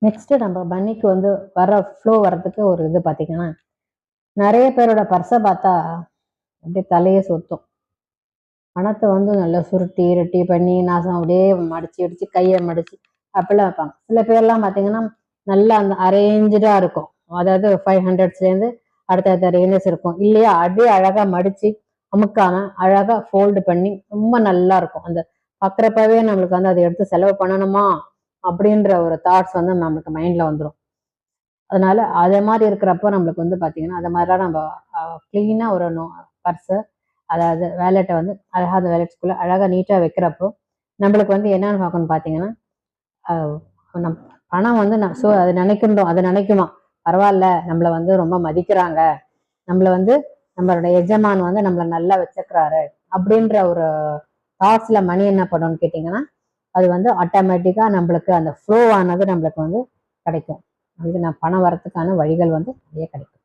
Next நம்ம மணிக்கு வந்து ஃப்ளோ வர்றதுக்கு ஒரு இது பார்த்தீங்கன்னா, நிறைய பேரோட பர்ஸை பார்த்தா அப்படியே தலையை சுத்தும். பணத்தை வந்து நல்லா சுருட்டி இரட்டி பண்ணி நாசம் அப்படியே மடிச்சு அடிச்சு கையை மடிச்சு அப்படிலாம் வைப்பாங்க. சில பேர்லாம் பார்த்தீங்கன்னா நல்லா அந்த அரேஞ்சா இருக்கும். அதாவது 500ஸ்லேருந்து அடுத்தடுத்த ரேஞ்சஸ் இருக்கும் இல்லையா, அப்படியே அழகா மடிச்சு அமுக்காம அழகா ஃபோல்டு பண்ணி ரொம்ப நல்லா இருக்கும். அந்த பார்க்குறப்பவே நம்மளுக்கு வந்து அதை எடுத்து செலவு பண்ணணுமா அப்படின்ற ஒரு தாட்ஸ் வந்து நம்மளுக்கு மைண்ட்ல வந்துடும். அதனால அதே மாதிரி இருக்கிறப்போ நம்மளுக்கு வந்து பார்த்தீங்கன்னா அதை மாதிரிலாம் நம்ம க்ளீனாக ஒரு பர்ஸை, அதாவது வேலெட்டை வந்து அழகாக அந்த வேலெட்ஸ்குள்ளே அழகாக நீட்டாக வைக்கிறப்போ நம்மளுக்கு வந்து என்னன்னு பார்க்கணும் பார்த்தீங்கன்னா, நம் பணம் வந்து அது நினைக்கின்றோம், அதை நினைக்குமா பரவாயில்ல நம்மளை வந்து ரொம்ப மதிக்கிறாங்க, நம்மளை வந்து நம்மளோட எஜமான் வந்து நம்மளை நல்லா வச்சுக்கிறாரு அப்படின்ற ஒரு தாட்ஸ்ல மணி என்ன பண்ணும்னு கேட்டிங்கன்னா, அது வந்து ஆட்டோமேட்டிக்கா நம்மளுக்கு அந்த ஃப்ளோ ஆனது நம்மளுக்கு வந்து கிடைக்கும். அதுக்கு நான் பணம் வரத்துக்கான வழிகள் வந்து நிறைய கிடைக்கும்.